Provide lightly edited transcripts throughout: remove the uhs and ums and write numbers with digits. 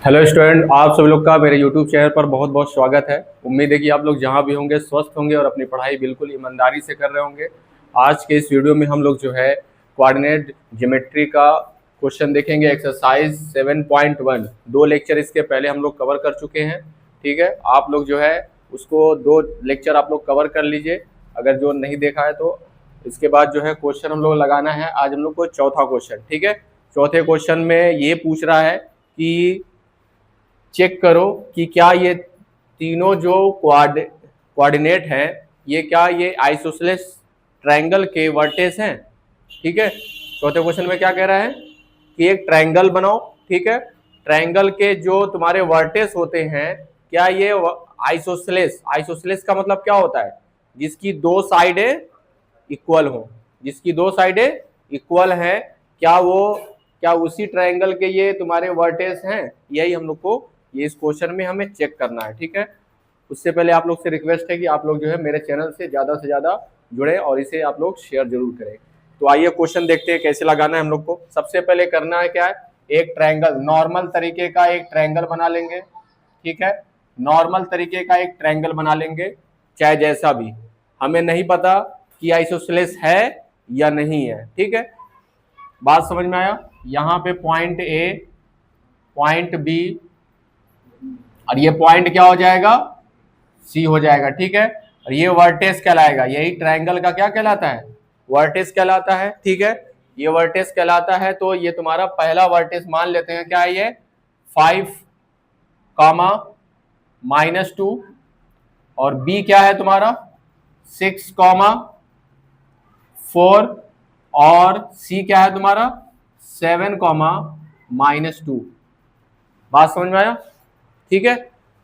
Hello student, आप सभी लोग का मेरे यूट्यूब चैनल पर बहुत बहुत स्वागत है। उम्मीद है कि आप लोग जहां भी होंगे स्वस्थ होंगे और अपनी पढ़ाई बिल्कुल ईमानदारी से कर रहे होंगे। आज के इस वीडियो में हम लोग जो है कोऑर्डिनेट ज्योमेट्री का क्वेश्चन देखेंगे, एक्सरसाइज 7.1। 2 लेक्चर इसके पहले हम लोग कवर कर चुके हैं। ठीक है, आप लोग जो है उसको 2 लेक्चर आप लोग कवर कर लीजिए, अगर जो नहीं देखा है तो। इसके बाद जो है क्वेश्चन हम लोग लगाना है आज हम लोग को चौथा क्वेश्चन। ठीक है, चौथे क्वेश्चन में ये पूछ रहा है कि चेक करो कि क्या ये तीनों जो कोऑर्डिनेट हैं, ये क्या ये आइसोसेलेस ट्रायंगल के वर्टेक्स हैं। ठीक है, चौथे क्वेश्चन में क्या कह रहा है कि एक ट्रायंगल बनाओ। ठीक है, ट्रायंगल के जो तुम्हारे वर्टेक्स होते हैं, क्या ये आइसोसेलेस, आइसोसेलेस का मतलब क्या होता है, जिसकी 2 साइडें इक्वल हो, जिसकी 2 साइडें इक्वल हैं, क्या उसी ट्रायंगल के ये तुम्हारे वर्टेक्स हैं। यही हम लोग को ये इस क्वेश्चन में हमें चेक करना है। ठीक है, उससे पहले आप लोग से रिक्वेस्ट है कि आप लोग जो है मेरे चैनल से ज़्यादा जुड़े और इसे आप लोग शेयर जरूर करें। तो आइए क्वेश्चन देखते हैं कैसे लगाना है हम लोग को। सबसे पहले करना है क्या है, एक ट्रायंगल, नॉर्मल तरीके का एक ट्रायंगल बना लेंगे। ठीक है, नॉर्मल तरीके का एक ट्रायंगल बना लेंगे, चाहे जैसा भी। हमें नहीं पता कि आइसोसेलेस है या नहीं है। ठीक है, बात समझ में आया। यहाँ पे पॉइंट ए, पॉइंट बी और ये पॉइंट क्या हो जाएगा, सी हो जाएगा। ठीक है, और ये वर्टेक्स कहलाएगा। यही ट्रायंगल का क्या कहलाता है, वर्टेक्स कहलाता है। ठीक है, ये वर्टेक्स कहलाता है। तो ये तुम्हारा पहला वर्टेक्स मान लेते हैं, क्या है ये 5, -2 और बी क्या है तुम्हारा 6, 4 और सी क्या है तुम्हारा 7, -2। बात समझ में आया। ठीक है,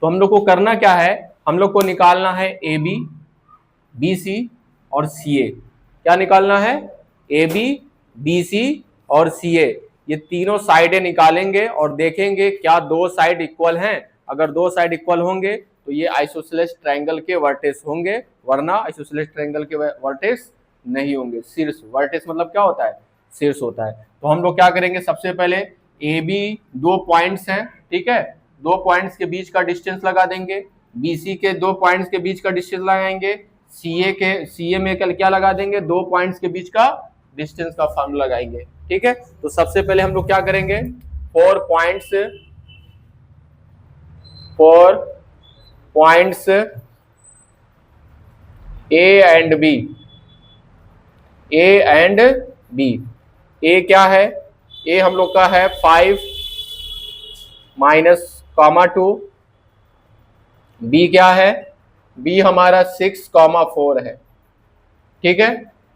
तो हम लोग को करना क्या है, हम लोग को निकालना है ए बी, बी सी और सी ए। क्या निकालना है, ए बी, बी सी और सी ए। ये तीनों साइडें निकालेंगे और देखेंगे क्या 2 साइड इक्वल हैं। अगर 2 साइड इक्वल होंगे तो ये आइसोसेलेस ट्रायंगल के वर्टेक्स होंगे, वरना आइसोसेलेस ट्रायंगल के वर्टेक्स नहीं होंगे। शीर्ष, वर्टेक्स मतलब क्या होता है, शीर्ष होता है। तो हम लोग क्या करेंगे, सबसे पहले ए बी 2 पॉइंट्स हैं। ठीक है, 2 पॉइंट्स के बीच का डिस्टेंस लगा देंगे। बीसी के 2 पॉइंट्स के बीच का डिस्टेंस लगाएंगे। सीए में कल क्या लगा देंगे, 2 पॉइंट्स के बीच का डिस्टेंस का फॉर्मूला लगाएंगे। ठीक है, तो सबसे पहले हम लोग क्या करेंगे, 4 points A and B, A and B. A क्या है, ए हम लोग का है 5, -2। बी क्या है, बी हमारा 6, 4 है। ठीक है,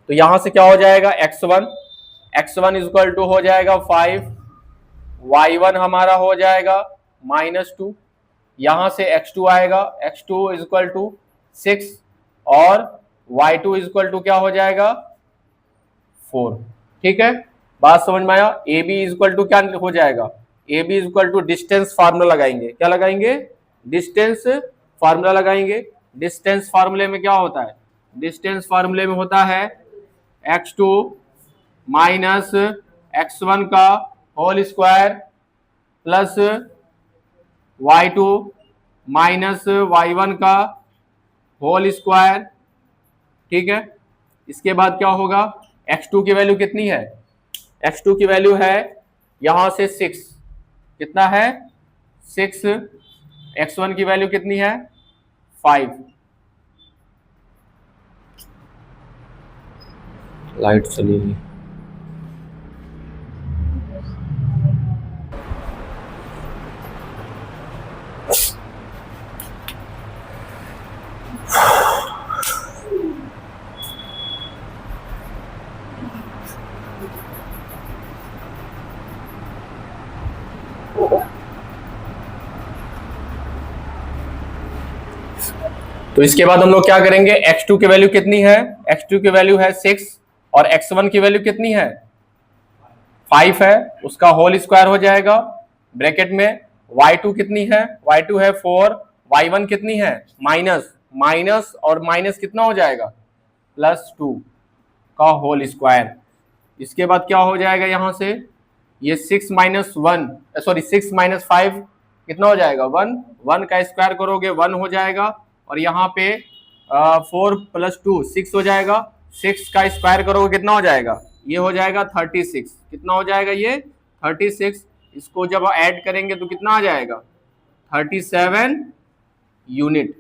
तो यहां से क्या हो जाएगा x1 इक्वल टू हो जाएगा 5, y1 हमारा हो जाएगा -2। यहां से x2 आएगा, x2 इक्वल टू 6 और y2 इक्वल टू क्या हो जाएगा 4। ठीक है, बात समझ में आया। ए बी इक्वल टू क्या हो जाएगा, A B equal to distance formula लगाएंगे। क्या लगाएंगे, डिस्टेंस फार्मूला लगाएंगे। डिस्टेंस फार्मूले में क्या होता है, डिस्टेंस फार्मूले में होता है x2 माइनस x1 का whole square plus y2 minus y1 का होल स्क्वायर। ठीक है, इसके बाद क्या होगा, x2 की वैल्यू कितनी है, x2 की वैल्यू है यहां से 6, कितना है 6, x1 की वैल्यू कितनी है 5। लाइट चली गई। तो इसके बाद हम लोग क्या करेंगे, x2 की वैल्यू कितनी है, x2 की वैल्यू है 6 और x1 की वैल्यू कितनी है 5 है, उसका होल स्क्वायर हो जाएगा ब्रैकेट में। y2 कितनी है, y2 है 4, y1 कितनी है माइनस और माइनस कितना हो जाएगा +2 का होल स्क्वायर। इसके बाद क्या हो जाएगा, यहां से ये 6 - 5 कितना हो जाएगा 1, 1 का स्क्वायर करोगे 1 हो जाएगा, और यहाँ पे 4 + 2 6 हो जाएगा, 6 का स्क्वायर करोगे कितना हो जाएगा, ये हो जाएगा 36, कितना हो जाएगा ये 36, इसको जब ऐड करेंगे तो कितना आ जाएगा 37 यूनिट।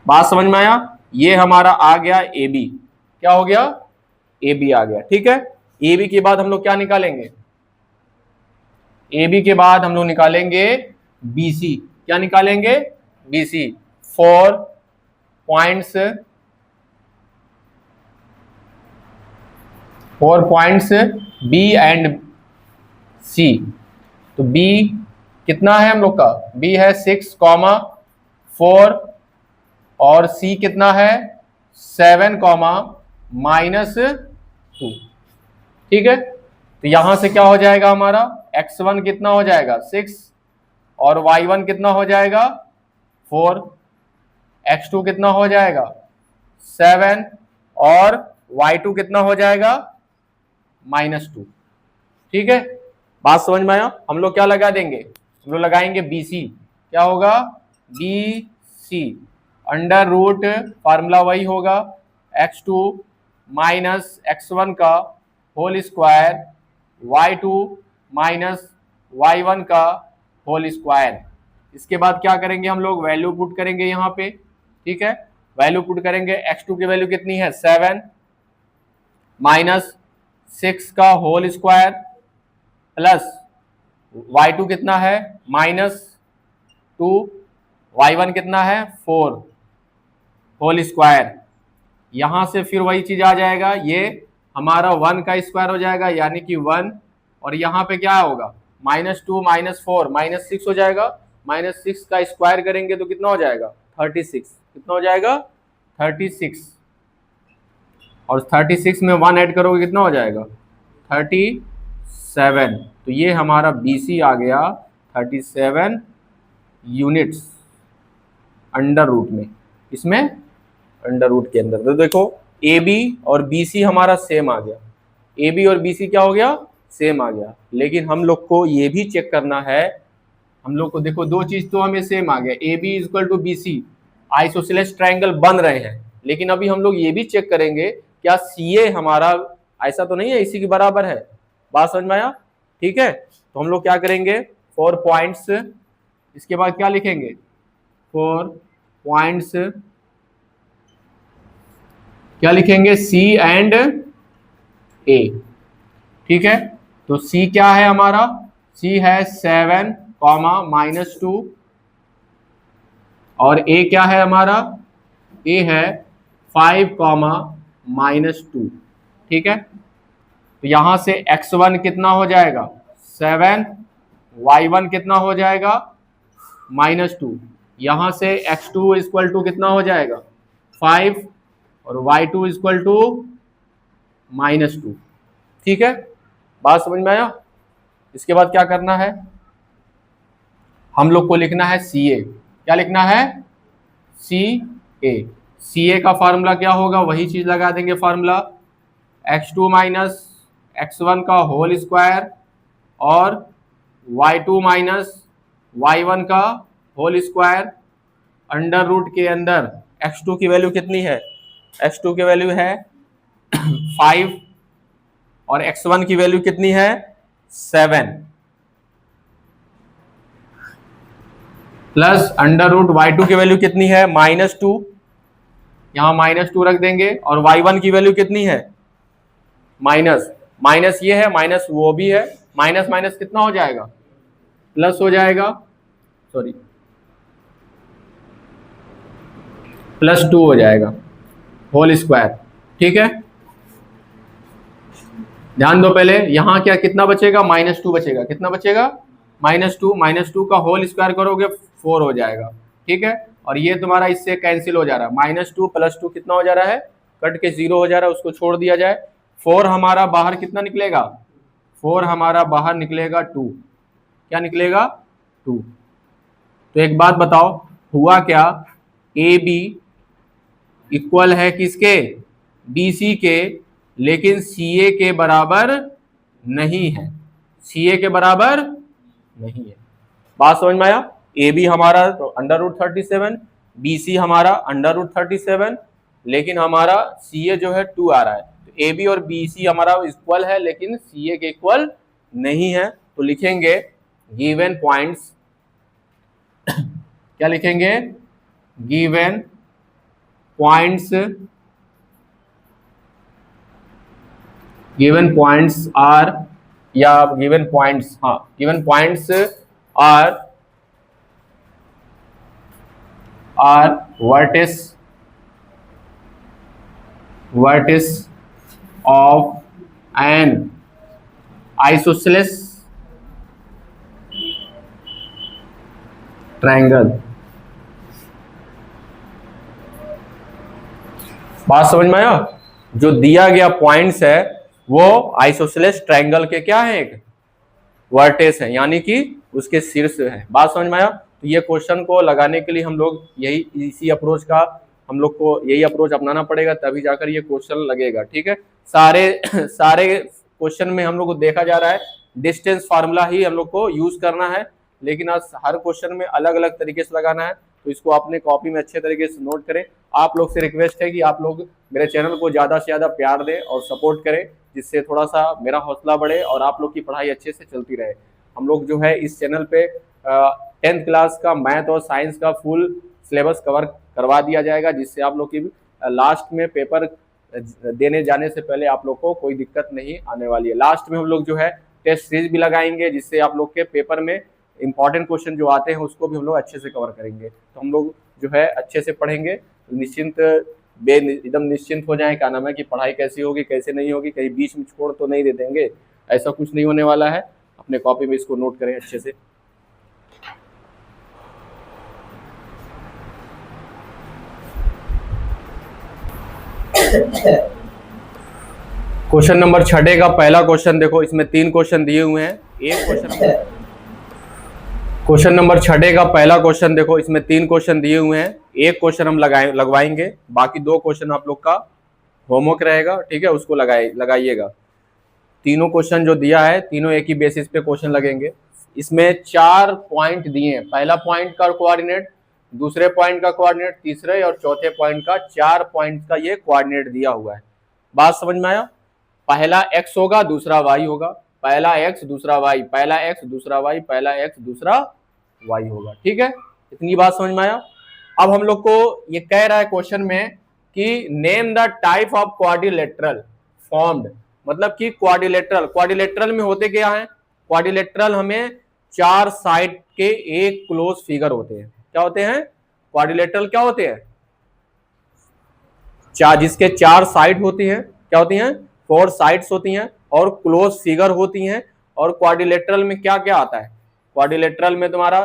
बात समझ में आया, ये हमारा आ गया ए बी, क्या हो गया ए बी आ गया, ठीक है। ए बी के बाद हम लोग क्या निकालेंगे, ए बी के बाद हम लोग निकालेंगे बी सी, क्या निकालेंगे B C, 4 points B and C. तो बी कितना है हम लोग का, बी है 6, 4 और सी कितना है 7, -2, ठीक है। तो यहां से क्या हो जाएगा हमारा x1 कितना हो जाएगा 6 और y1 कितना हो जाएगा 4, x2 कितना हो जाएगा 7 और y2 कितना हो जाएगा -2, ठीक है। बात समझ में आया, हम लोग क्या लगा देंगे, हम लोग लगाएंगे BC, क्या होगा BC अंडर रूट फार्मूला वही होगा x2 माइनस x1 का whole square, y2 minus y1 का होल स्क्वायर। इसके बाद क्या करेंगे हम लोग, वैल्यू पुट करेंगे यहाँ पे, ठीक है। वैल्यू पुट करेंगे, x2 की वैल्यू कितनी है 7 -6 का होल स्क्वायर प्लस y2 कितना है -2, y1 कितना है 4 होल स्क्वायर। यहां से फिर वही चीज आ जाएगा, ये हमारा 1 का स्क्वायर हो जाएगा यानी कि 1, और यहाँ पे क्या होगा -2 -4 -6 हो जाएगा, -6 का स्क्वायर करेंगे तो कितना हो जाएगा 36, कितना हो जाएगा 36, और 36 में 1 ऐड करोगे कितना हो जाएगा 37। तो ये हमारा BC आ गया 37 यूनिट्स अंडर रूट में, इसमें अंडर रूट के अंदर। तो देखो AB और BC हमारा सेम आ गया, AB और BC क्या हो गया सेम आ गया, लेकिन हम लोग को ये भी चेक करना है, हम लोग को देखो दो चीज तो हमें सेम आ गया, AB = BC आइसोसेलेस ट्रायंगल बन रहे हैं, लेकिन अभी हम लोग ये भी चेक करेंगे क्या CA हमारा ऐसा तो नहीं है इसी के बराबर है। बात समझ में आया, ठीक है। तो हम लोग क्या करेंगे 4 पॉइंट्स, इसके बाद क्या लिखेंगे 4 पॉइंट्स, क्या लिखेंगे C एंड A, ठीक है। तो C क्या है हमारा, C है 7, -2, और A क्या है हमारा, A है 5, -2, ठीक है। तो यहां से x1 कितना हो जाएगा 7, y1 कितना हो जाएगा -2, यहां से x2 = कितना हो जाएगा 5 और y2 = -2, ठीक है। बात समझ में आया। इसके बाद क्या करना है, हम लोग को लिखना है CA, क्या लिखना है CA। CA का फार्मूला क्या होगा, वही चीज लगा देंगे फार्मूला, x2 - x1 का होल स्क्वायर और y2 - y1 का होल स्क्वायर अंडर रूट के अंदर। x2 की वैल्यू कितनी है, x2 की वैल्यू है 5 और x1 की वैल्यू कितनी है 7, प्लस अंडर रूट y2 की वैल्यू कितनी है -2, यहां -2 रख देंगे, और y1 की वैल्यू कितनी है माइनस ये है, माइनस वो भी है, माइनस माइनस कितना हो जाएगा प्लस हो जाएगा, सॉरी +2 हो जाएगा होल स्क्वायर, ठीक है। ध्यान दो पहले, यहां क्या कितना बचेगा -2 बचेगा, कितना बचेगा -2 का होल स्क्वायर करोगे 4 हो जाएगा, ठीक है। और ये तुम्हारा इससे कैंसिल हो जा रहा है, -2 + 2 कितना हो जा रहा है, कट के 0 हो जा रहा है, उसको छोड़ दिया जाए। 4 हमारा बाहर कितना निकलेगा, 4 हमारा बाहर निकलेगा 2, क्या निकलेगा 2। तो एक बात बताओ हुआ क्या, AB इक्वल है किसके BC के, लेकिन CA के बराबर नहीं है, CA के बराबर नहीं है। बात समझ में आया। ए बी हमारा √37, बी सी हमारा √37, लेकिन हमारा सी ए जो है 2 आ रहा है। तो ए बी और बी सी हमारा इक्वल है लेकिन सी ए के इक्वल नहीं है। तो लिखेंगे गिवन पॉइंट्स, क्या लिखेंगे, गिवन पॉइंट्स आर, या गिवन पॉइंट्स, हाँ given points are vertex of an isosceles triangle। बात समझ में आया। जो दिया गया पॉइंट्स है वो आइसोसेलेस ट्रायंगल के क्या है, एक वर्टेस है, यानी कि उसके शीर्ष है। बात समझ में आया। तो ये क्वेश्चन को लगाने के लिए हम लोग इसी अप्रोच का, हम लोग को यही अप्रोच अपनाना पड़ेगा, तभी जाकर ये क्वेश्चन लगेगा। ठीक है, सारे क्वेश्चन में हम लोग को देखा जा रहा है डिस्टेंस फार्मूला ही हम लोग को यूज करना है, लेकिन आज हर क्वेश्चन में अलग अलग तरीके से लगाना है। तो इसको अपने कॉपी में अच्छे तरीके से नोट करें। आप लोग से रिक्वेस्ट है कि आप लोग मेरे चैनल को ज्यादा से ज्यादा प्यार दें और सपोर्ट करें, जिससे थोड़ा सा मेरा हौसला बढ़े और आप लोग की पढ़ाई अच्छे से चलती रहे। हम लोग जो है इस चैनल पे 10th क्लास का मैथ और साइंस का फुल सिलेबस कवर करवा दिया जाएगा, जिससे आप लोग की लास्ट में पेपर देने जाने से पहले आप लोग को कोई दिक्कत नहीं आने वाली है। लास्ट में हम लोग जो है टेस्ट सीरीज भी लगाएंगे, जिससे आप लोग के पेपर में इंपॉर्टेंट क्वेश्चन जो आते हैं उसको भी हम लोग अच्छे से कवर करेंगे। तो हम लोग जो है अच्छे से पढ़ेंगे, निश्चिंत एकदम निश्चिंत हो जाए, क्या नाम है कि पढ़ाई कैसी होगी कैसे नहीं होगी, कहीं बीच में छोड़ तो नहीं दे देंगे, ऐसा कुछ नहीं होने वाला है। अपने कॉपी में इसको नोट करें अच्छे से। क्वेश्चन नंबर 6 का पहला क्वेश्चन देखो, इसमें 3 क्वेश्चन दिए हुए हैं। एक क्वेश्चन नंबर 6 का पहला क्वेश्चन देखो, इसमें 3 क्वेश्चन दिए हुए हैं। एक क्वेश्चन हम लगवाएंगे, बाकी 2 क्वेश्चन आप लोग का होमवर्क रहेगा। ठीक है, उसको लगाइएगा। तीनों क्वेश्चन जो दिया है तीनों एक ही बेसिस पे क्वेश्चन लगेंगे। इसमें 4 पॉइंट दिए हैं, पहला पॉइंट का कोऑर्डिनेट, दूसरे पॉइंट का कोऑर्डिनेट, तीसरे और चौथे पॉइंट का, 4 पॉइंट का ये कोऑर्डिनेट दिया हुआ है। बात समझ में आया। पहला x होगा, दूसरा y होगा, पहला x दूसरा y, पहला x दूसरा y, पहला x दूसरा y होगा। ठीक है, इतनी बात समझ में आया। अब हम लोग को ये कह रहा है क्वेश्चन में कि name the type of quadrilateral formed, मतलब कि क्वाड्रिलेटरल में होते क्या है, क्वाड्रिलेटरल हमें 4 साइड के एक क्लोज फिगर होते हैं। क्या होते हैं क्वाड्रिलेटरल, क्या होते हैं, जिसके 4 साइड होती हैं, क्या होती हैं, 4 साइड्स होती हैं और क्लोज फिगर होती हैं। और क्वाड्रिलेटरल में क्या क्या आता है, क्वाड्रिलेटरल में तुम्हारा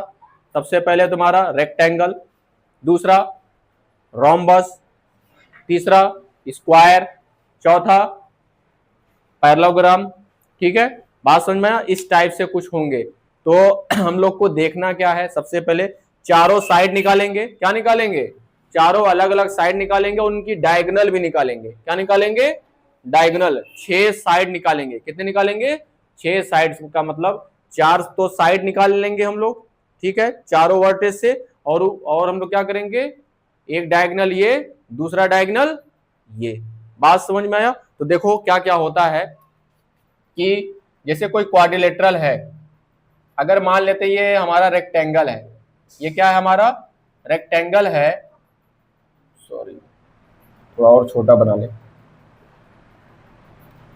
सबसे पहले तुम्हारा रेक्टेंगल, दूसरा रोम्बस, तीसरा स्क्वायर, चौथा पैरेललोग्राम। ठीक है, बात समझ में आया। इस टाइप से कुछ होंगे। तो हम लोग को देखना क्या है, सबसे पहले चारों साइड निकालेंगे। क्या निकालेंगे, चारों अलग अलग साइड निकालेंगे, उनकी डायगोनल भी निकालेंगे। क्या निकालेंगे, डायगोनल। 6 साइड निकालेंगे। कितने निकालेंगे, 6 साइड का मतलब 4 तो साइड निकाल लेंगे हम लोग। ठीक है, चारों वर्टेज से। और हम लोग क्या करेंगे, एक डायगोनल ये, दूसरा डायगोनल ये। बात समझ में आया। तो देखो क्या क्या होता है कि जैसे कोई क्वाड्रिलेटरल है, अगर मान लेते ये हमारा रेक्टेंगल है, ये क्या है हमारा रेक्टेंगल है, सॉरी थोड़ा और छोटा बना ले,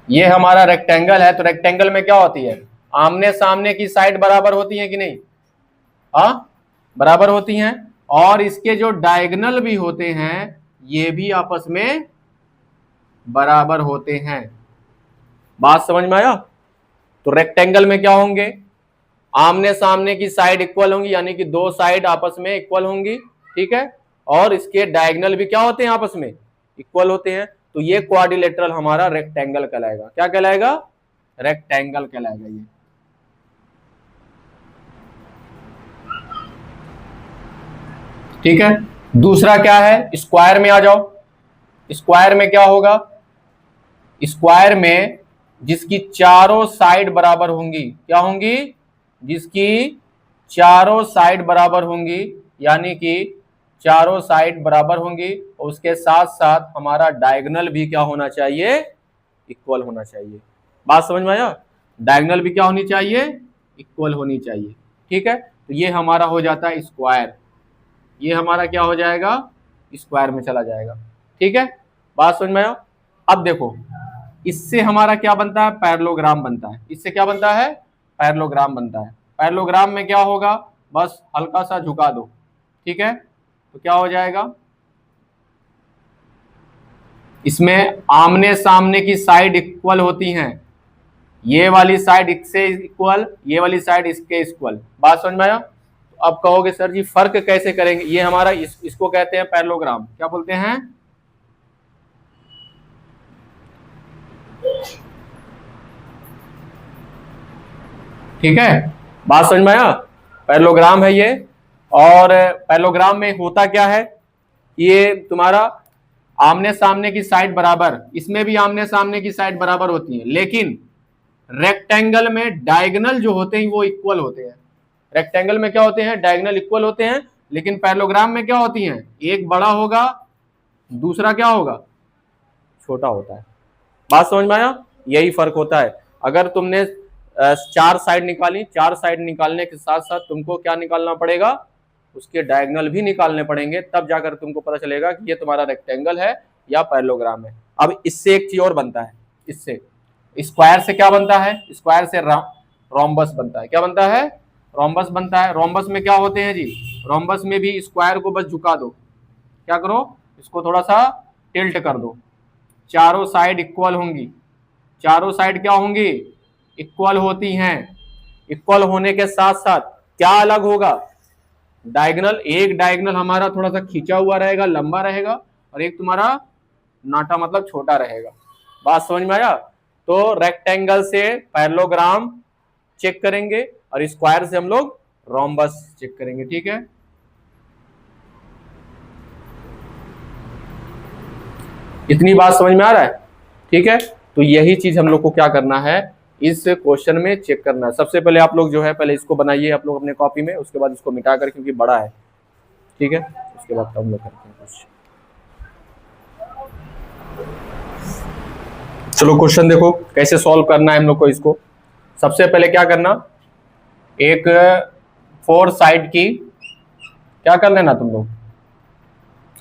ये हमारा रेक्टेंगल है। तो रेक्टेंगल में क्या होती है, आमने सामने की साइड बराबर होती है कि नहीं, हाँ बराबर होती हैं। और इसके जो डायगोनल भी होते हैं ये भी आपस में बराबर होते हैं। बात समझ में आया। तो रेक्टेंगल में क्या होंगे, आमने सामने की साइड इक्वल होंगी, यानी कि 2 साइड आपस में इक्वल होंगी। ठीक है, और इसके डायगोनल भी क्या होते हैं, आपस में इक्वल होते हैं। तो ये क्वाड्रिलेटरल हमारा रेक्टेंगल कहलाएगा। क्या कहलाएगा, रेक्टेंगल कहलाएगा ये। ठीक है, दूसरा क्या है, स्क्वायर में आ जाओ। स्क्वायर में क्या होगा, स्क्वायर में जिसकी चारों साइड बराबर होंगी, क्या होंगी, जिसकी चारों साइड बराबर होंगी, यानी कि चारों साइड बराबर होंगी, और उसके साथ साथ हमारा डायगोनल भी क्या होना चाहिए, इक्वल होना चाहिए। बात समझ में आया? डायगोनल भी क्या होनी चाहिए, इक्वल होनी चाहिए। ठीक है, तो ये हमारा हो जाता है स्क्वायर, ये हमारा क्या हो जाएगा, स्क्वायर में चला जाएगा। ठीक है, बात समझ में आया? अब देखो, इससे हमारा क्या बनता है, पैरेललोग्राम बनता है। इससे क्या बनता है, पैरेललोग्राम बनता है। पैरेललोग्राम में क्या होगा, बस हल्का सा झुका दो। ठीक है, तो क्या हो जाएगा, इसमें आमने सामने की साइड इक्वल होती हैं, ये वाली साइड इससे इक्वल, ये वाली साइड इसके इक्वल। बात समझ में आया? तो अब कहोगे सर जी फर्क कैसे करेंगे, ये हमारा इसको कहते हैं पैरेललोग्राम। क्या बोलते हैं, ठीक है, बात समझ में आया? पैरेललोग्राम है ये। और पैरेललोग्राम में होता क्या है, ये तुम्हारा आमने सामने की साइड बराबर, इसमें भी आमने सामने की साइड बराबर होती है, लेकिन रेक्टेंगल में डायगोनल जो होते हैं वो इक्वल होते हैं। रेक्टेंगल में क्या होते हैं, डायगोनल इक्वल होते हैं, लेकिन पैरेललोग्राम में क्या होती हैं, एक बड़ा होगा, दूसरा क्या होगा, छोटा होता है। बात समझ में आया? यही फर्क होता है। अगर तुमने चार साइड निकाली, चार साइड निकालने के साथ साथ तुमको क्या निकालना पड़ेगा, उसके डायगोनल भी निकालने पड़ेंगे, तब जाकर तुमको पता चलेगा कि ये तुम्हारा रेक्टेंगल है या पैरेललोग्राम है। अब इससे एक चीज और बनता है, इससे स्क्वायर से क्या बनता है, स्क्वायर से रोम्बस बनता है। क्या बनता है, रोम्बस बनता है। रोम्बस में क्या होते हैं जी, रोम्बस में भी स्क्वायर को बस झुका दो, क्या करो, इसको थोड़ा सा टिल्ट कर दो, चारों साइड इक्वल होंगी, चारों साइड क्या होंगी, इक्वल होती हैं। इक्वल होने के साथ साथ क्या अलग होगा, डायगोनल, एक डायगोनल हमारा थोड़ा सा खींचा हुआ रहेगा, लंबा रहेगा, और एक तुम्हारा नाटा मतलब छोटा रहेगा। बात समझ में आया? तो रेक्टेंगल से पैरेललोग्राम चेक करेंगे और स्क्वायर से हम लोग रोम्बस चेक करेंगे। ठीक है, इतनी बात समझ में आ रहा है? ठीक है, तो यही चीज हम लोग को क्या करना है, इस क्वेश्चन में चेक करना है। सबसे पहले आप लोग जो है पहले इसको बनाइए आप लोग अपने कॉपी में, उसके बाद इसको मिटा कर, क्योंकि बड़ा है। ठीक है, उसके बाद हम लोग करते हैं कुछ। चलो क्वेश्चन देखो कैसे सॉल्व करना है हम लोग को इसको। सबसे पहले क्या करना, एक फोर साइड की क्या कर लेना तुम लोग,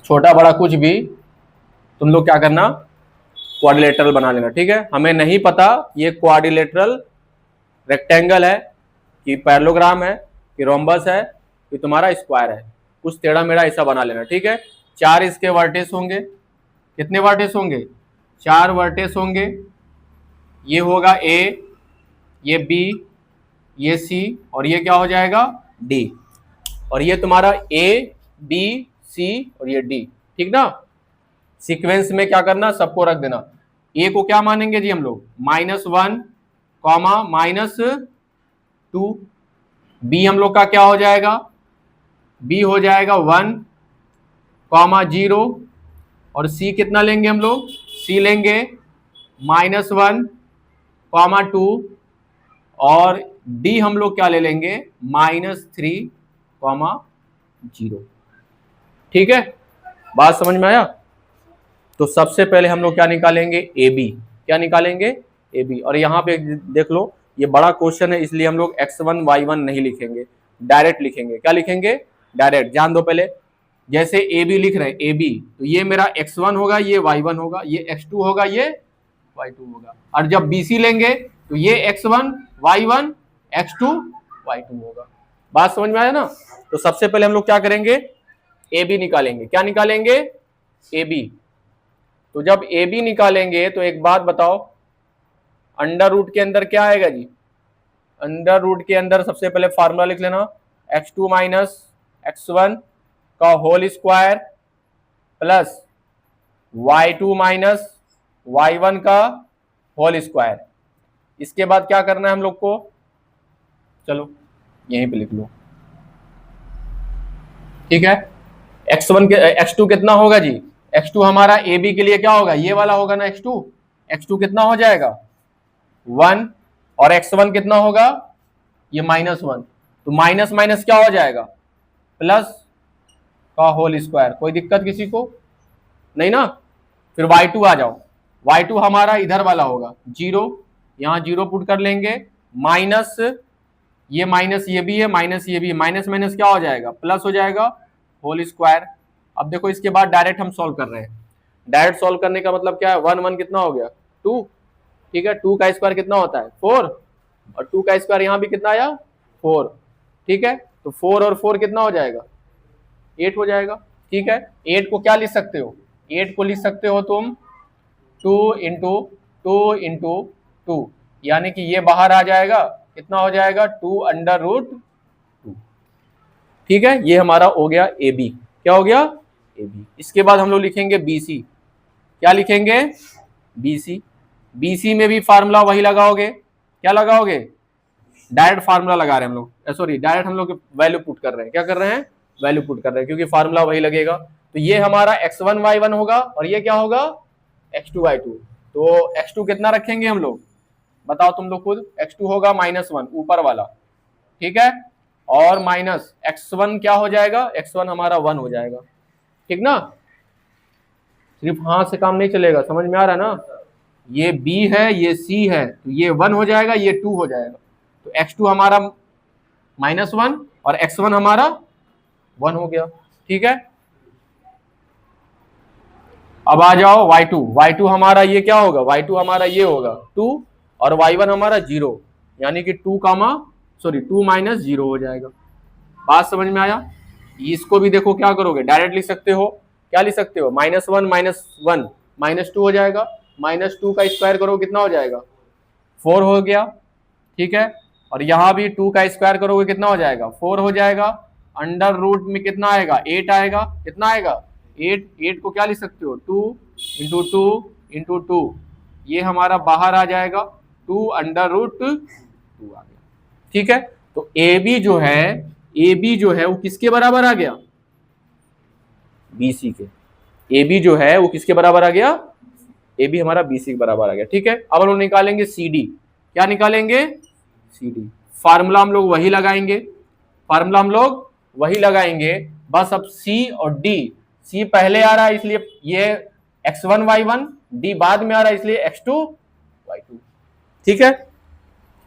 छोटा बड़ा कुछ भी तुम लोग क्या करना, क्वाड्रिलेटरल बना लेना। ठीक है, हमें नहीं पता ये क्वाड्रिलेटरल रेक्टेंगल है कि पैरेललोग्राम है कि रोम्बस है कि तुम्हारा स्क्वायर है, कुछ टेढ़ा मेढ़ा ऐसा बना लेना। ठीक है, चार इसके वर्टेस होंगे, कितने वर्टेस होंगे, चार वर्टेस होंगे। ये होगा ए, ये बी, ये सी, और ये क्या हो जाएगा, डी। और ये तुम्हारा ए बी सी और ये डी। ठीक ना, सीक्वेंस में क्या करना, सबको रख देना। ए को क्या मानेंगे जी हम लोग, -1 कॉमा -2। बी हम लोग का क्या हो जाएगा, बी हो जाएगा 1 कॉमा 0। और सी कितना लेंगे हम लोग, सी लेंगे -1 कॉमा 2। और डी हम लोग क्या ले लेंगे, -3 कॉमा 0। ठीक है, बात समझ में आया? तो सबसे पहले हम लोग क्या निकालेंगे, ए बी। क्या निकालेंगे, ए बी। और यहाँ पे देख लो ये बड़ा क्वेश्चन है, इसलिए हम लोग x1 y1 नहीं लिखेंगे, डायरेक्ट लिखेंगे। क्या लिखेंगे, डायरेक्ट। जान दो पहले, जैसे ए बी लिख रहे हैं, ए बी, तो ये मेरा x1 होगा, ये y1 होगा, ये x2 होगा, ये y2 होगा। और जब BC लेंगे तो ये x1 y1 x2 y2 होगा। बात समझ में आया ना? तो सबसे पहले हम लोग क्या करेंगे, ए बी निकालेंगे। क्या निकालेंगे, ए बी। तो जब ए बी निकालेंगे तो एक बात बताओ, अंडर रूट के अंदर क्या आएगा जी, अंडर रूट के अंदर सबसे पहले फार्मूला लिख लेना, x2 माइनस x1 का whole square plus y2 minus y1 का होल स्क्वायर। इसके बाद क्या करना है हम लोग को, चलो यहीं पे लिख लो। ठीक है, x1 के x2 कितना होगा जी, x2 हमारा ए बी के लिए क्या होगा, ये वाला होगा ना x2 कितना हो जाएगा 1, और x1 कितना होगा ये -1, तो माइनस माइनस क्या हो जाएगा, प्लस का होल स्क्वायर। कोई दिक्कत किसी को नहीं ना। फिर y2 आ जाओ, y2 हमारा इधर वाला होगा 0, यहाँ 0 पुट कर लेंगे, माइनस ये माइनस ये भी है, माइनस ये भी है, माइनस माइनस क्या हो जाएगा, प्लस हो जाएगा होल स्क्वायर। अब देखो इसके बाद डायरेक्ट हम सॉल्व कर रहे हैं। डायरेक्ट सॉल्व करने का मतलब क्या है, 1 1 कितना हो गया 2, ठीक है। 2 का स्क्वायर कितना होता है 4, और 2 का स्क्वायर यहाँ भी कितना आया 4, ठीक है। तो 4 और 4 कितना हो जाएगा 8 हो जाएगा, ठीक है। 8 को क्या लिख सकते हो, 8 को लिख सकते हो तुम 2 इंटू 2 इंटू 2, यानी कि ये बाहर आ जाएगा, कितना हो जाएगा 2√2, ठीक है। ये हमारा हो गया ए बी, क्या हो गया ए बी। इसके बाद हम लोग लिखेंगे बी सी, क्या लिखेंगे बी सी। बी सी में भी फार्मूला वही लगाओगे, क्या लगाओगे, डायरेक्ट फार्मूला लगा रहे हैं हम लोग, सॉरी डायरेक्ट हम लोग वैल्यू पुट कर रहे हैं, क्या कर रहे हैं वैल्यू पुट कर रहे हैं, क्योंकि फार्मूला वही लगेगा। तो ये हमारा x1 y1 होगा, और ये क्या होगा x2 y2। तो x2 कितना रखेंगे हम लोग, बताओ तुम लोग खुद, x2 होगा -1 ऊपर वाला, ठीक है, और माइनस x1 क्या हो जाएगा, x1 हमारा 1 हो जाएगा, ठीक ना। सिर्फ हाँ से काम नहीं चलेगा, समझ में आ रहा है ना। ये b है, ये c है, तो ये 1 हो जाएगा, ये 2 हो जाएगा। तो x2 हमारा -1 और x1 हमारा 1 हो गया, ठीक है। अब आ जाओ y2, y2 हमारा ये क्या होगा, y2 हमारा ये होगा 2, और y1 हमारा 0, यानी कि 2 -0 हो जाएगा। बात समझ में आया। इसको भी देखो क्या करोगे, डायरेक्ट लिख सकते हो, क्या लिख सकते हो, -1 -1 -2 हो जाएगा, -2 का स्क्वायर करो कितना हो जाएगा 4 हो गया, ठीक है। और यहां भी 2 का स्क्वायर करोगे कितना हो जाएगा 4 हो जाएगा, अंडर रूट में कितना आएगा 8 आएगा, कितना आएगा 8, 8 को क्या लिख सकते हो 2 इंटू 2 इंटू 2, ये हमारा बाहर आ जाएगा 2√2 आ गया, ठीक है। तो ए बी जो है वो किसके बराबर आ गया, बी सी के। ए बी जो है वो किसके बराबर आ गया, ए बी हमारा बी सी के बराबर आ गया, ठीक है। अब हम लोग निकालेंगे सी डी, क्या निकालेंगे सी डी। फार्मूला हम लोग वही लगाएंगे, बस अब सी और डी, सी पहले आ रहा है इसलिए ये x1 y1, डी बाद में आ रहा है इसलिए x2 y2, ठीक है।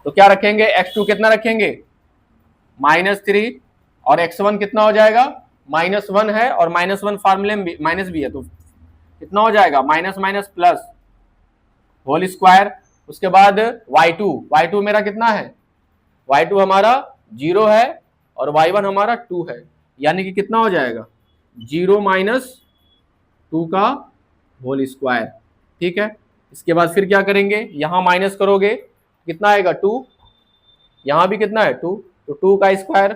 तो क्या रखेंगे, x2 कितना रखेंगे -3, और x1 कितना हो जाएगा -1 है, और -1 फार्मूले में माइनस भी है, तो कितना हो जाएगा minus minus plus whole square. उसके बाद y2 मेरा कितना है, y2 हमारा 0 है, और y1 हमारा 2 है, यानी कि कितना हो जाएगा 0 - 2 का होल स्क्वायर, ठीक है। इसके बाद फिर क्या करेंगे, यहां माइनस करोगे कितना आएगा 2, यहां भी कितना है 2, तो 2 का स्क्वायर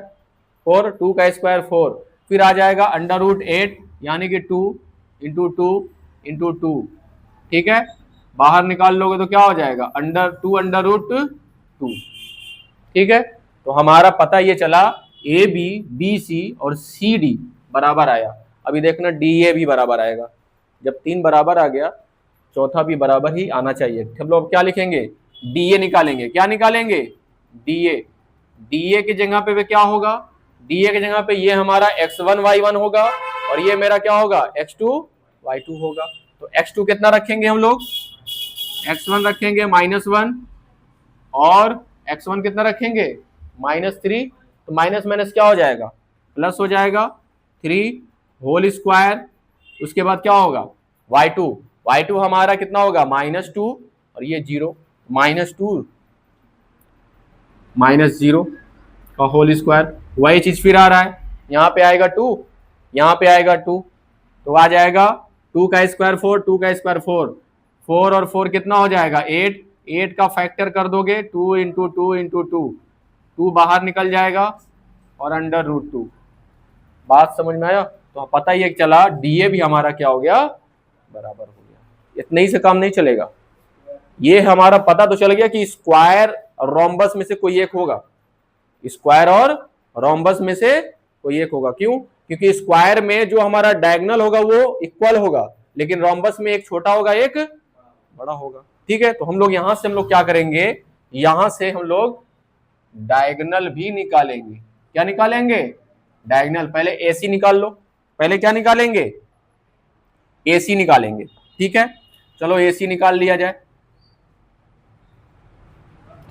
4, 2 का स्क्वायर 4, फिर आ जाएगा √8, यानी कि 2 इंटू 2 इंटू 2, ठीक है। बाहर निकाल लोगे तो क्या हो जाएगा √2, ठीक है। तो हमारा पता ये चला ए बी बी सी और सी डी बराबर आया। अभी देखना डी ए भी बराबर आएगा, जब 3 बराबर आ गया चौथा भी बराबर ही आना चाहिए। हम लोग क्या लिखेंगे, डी ए निकालेंगे, क्या निकालेंगे डी ए की जगह पे क्या होगा, डी ए की जगह पे ये हमारा x1 y1 होगा, और ये मेरा क्या होगा x2 y2 होगा। तो x2 कितना रखेंगे हम लोग, x1 रखेंगे -1, और x1 कितना रखेंगे -3, तो माइनस माइनस क्या हो जाएगा प्लस हो जाएगा 3 होल स्क्वायर। उसके बाद क्या होगा y2 हमारा कितना होगा -2, और ये 0, -2 -0 का होल स्क्वायर। वही चीज फिर आ रहा है, यहाँ पे आएगा 2, यहाँ पे आएगा 2, तो आ जाएगा 2 का स्क्वायर 4, 2 का स्क्वायर 4, 4 और 4 कितना हो जाएगा 8, 8 का फैक्टर कर दोगे 2 इंटू 2 इंटू 2 बाहर निकल जाएगा, और √2। बात समझ में आया। तो पता ही चला डीए भी हमारा क्या हो गया बराबर हो गया। इतने ही से काम नहीं चलेगा, ये हमारा पता तो चल गया कि स्क्वायर और रोम्बस में से कोई एक होगा, स्क्वायर और रोम्बस में से कोई एक होगा। क्यों, क्योंकि स्क्वायर में जो हमारा डायगोनल होगा वो इक्वल होगा, लेकिन रोम्बस में एक छोटा होगा एक बड़ा होगा, ठीक है। तो हम लोग यहां से हम लोग क्या करेंगे, यहां से हम लोग डायगोनल भी निकालेंगे। क्या निकालेंगे? डायगोनल। पहले AC निकाल लो। पहले क्या निकालेंगे? AC निकालेंगे। ठीक है, चलो AC निकाल लिया जाए।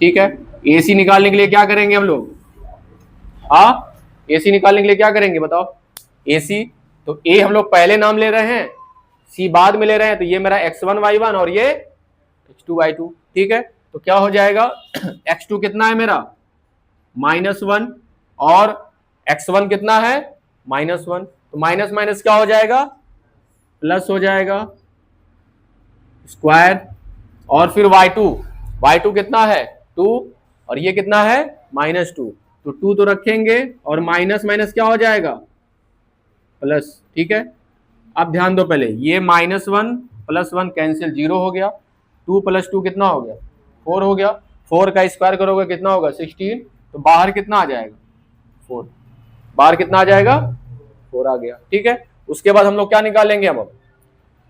ठीक है, AC निकालने के लिए क्या करेंगे हम लोग? हाँ, AC निकालने के लिए क्या करेंगे बताओ? AC तो A हम लोग पहले नाम ले रहे हैं, C बाद में ले रहे हैं, तो ये मेरा x1 y1 और ये x2 y2। ठीक है, तो क्या हो जाएगा? x2 कितना है मेरा? -1 और x1 कितना है? -1। तो माइनस माइनस क्या हो जाएगा? प्लस हो जाएगा स्क्वायर। और फिर y2 कितना है? 2 और ये कितना है? -2। तो 2 तो रखेंगे और माइनस माइनस क्या हो जाएगा? प्लस। ठीक है, अब ध्यान दो, पहले ये -1 + 1 कैंसिल, 0 हो गया। 2 + 2 कितना हो गया? 4 हो गया। 4 का स्क्वायर करोगे कितना होगा? 16। तो बाहर कितना आ जाएगा? 4। बाहर कितना आ जाएगा? 4 आ गया। ठीक है, उसके बाद हम लोग क्या निकालेंगे अब?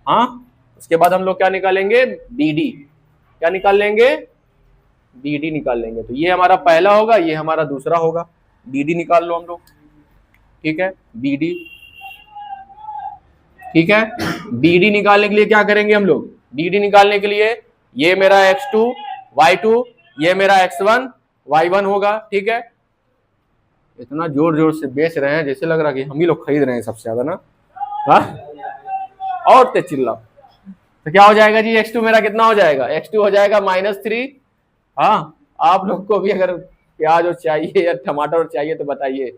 हाँ, उसके बाद हम लोग क्या निकालेंगे? BD। क्या निकाल लेंगे? BD निकाल लेंगे। तो ये हमारा पहला होगा, ये हमारा दूसरा होगा। BD निकाल लो हम लोग। ठीक है, BD। ठीक है, BD निकालने के लिए क्या करेंगे हम लोग? BD निकालने के लिए ये मेरा x2 y2, ये मेरा x1 y1 होगा। ठीक है, इतना जोर जोर से बेच रहे हैं जैसे लग रहा है कि हम ही लोग खरीद रहे हैं सबसे ज्यादा ना। हाँ, और तेज चिल्ला। तो क्या हो जाएगा जी? x2 मेरा कितना हो जाएगा? x2 हो जाएगा -3। हाँ, आप लोग को भी अगर प्याज और चाहिए या टमाटर चाहिए तो बताइए,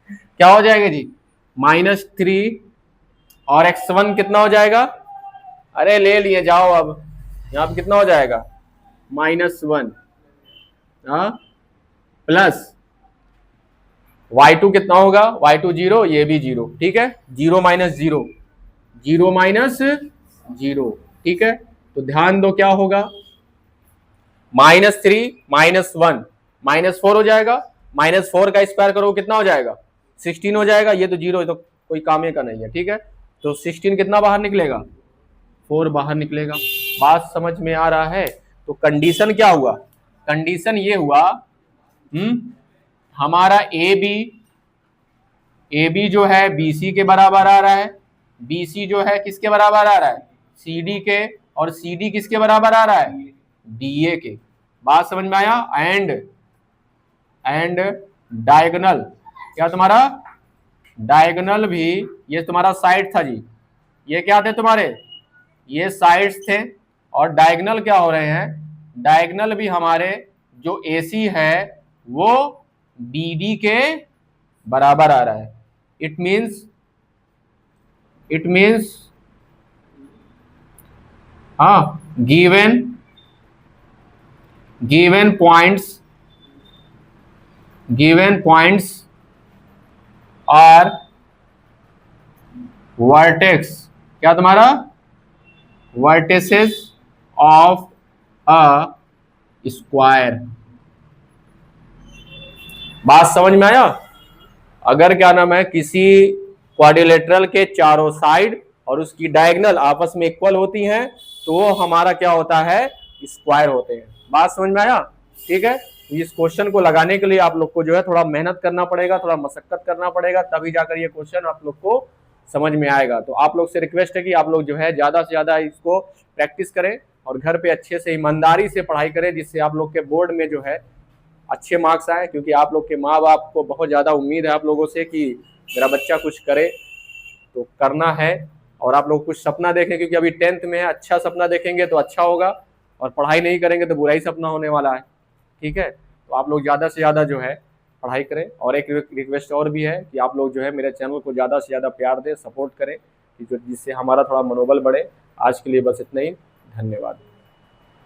क्या हो जाएगा जी? -3 और x1 कितना हो जाएगा? अरे ले लिए जाओ। अब यहाँ पे कितना हो जाएगा? -1 प्लस y2 कितना होगा? y2 0, ये भी 0। ठीक है, 0 - 0, 0 - 0। ठीक है, तो ध्यान दो क्या होगा? -3 -1 -4 हो जाएगा। -4 का स्क्वायर करो कितना हो जाएगा? 16 हो जाएगा। ये तो 0 तो कोई काम का नहीं है। ठीक है, तो 16 कितना बाहर निकलेगा? 4 बाहर निकलेगा। बात समझ में आ रहा है? तो कंडीशन क्या हुआ? कंडीशन ये हुआ, हमारा AB जो है BC के बराबर आ रहा है, BC जो है किसके बराबर आ रहा है? CD के, और CD किसके बराबर आ रहा है? DA के। बात समझ में आया? एंड डायगोनल, क्या तुम्हारा डायगोनल भी, ये तुम्हारा साइड था जी, ये क्या थे तुम्हारे? ये साइड्स थे। और डायगोनल क्या हो रहे हैं? डायगोनल भी हमारे जो AC है वो BD के बराबर आ रहा है। इट मीन्स हाँ, गिवन पॉइंट्स आर वर्टेक्स, क्या तुम्हारा? Vertices of a square. बात समझ में आया? अगर क्या नाम है, किसी क्वाड्रिलेटरल के चारों साइड और उसकी डायगोनल आपस में इक्वल होती हैं तो वो हमारा क्या होता है? स्क्वायर होते हैं। बात समझ में आया? ठीक है, इस क्वेश्चन को लगाने के लिए आप लोग को जो है थोड़ा मेहनत करना पड़ेगा, थोड़ा मशक्कत करना पड़ेगा, तभी जाकर ये क्वेश्चन आप लोग को समझ में आएगा। तो आप लोग से रिक्वेस्ट है कि आप लोग जो है ज्यादा से ज्यादा इसको प्रैक्टिस करें और घर पे अच्छे से ईमानदारी से पढ़ाई करें, जिससे आप लोग के बोर्ड में जो है अच्छे मार्क्स आए। क्योंकि आप लोग के माँ बाप को बहुत ज़्यादा उम्मीद है आप लोगों से कि मेरा बच्चा कुछ करे, तो करना है। और आप लोग कुछ सपना देखें, क्योंकि अभी 10th में है, अच्छा सपना देखेंगे तो अच्छा होगा, और पढ़ाई नहीं करेंगे तो बुरा ही सपना होने वाला है। ठीक है, तो आप लोग ज़्यादा से ज़्यादा जो है पढ़ाई करें। और एक रिक्वेस्ट और भी है कि आप लोग जो है मेरे चैनल को ज़्यादा से ज़्यादा प्यार दें, सपोर्ट करें, जिससे हमारा थोड़ा मनोबल बढ़े। आज के लिए बस इतना ही, धन्यवाद।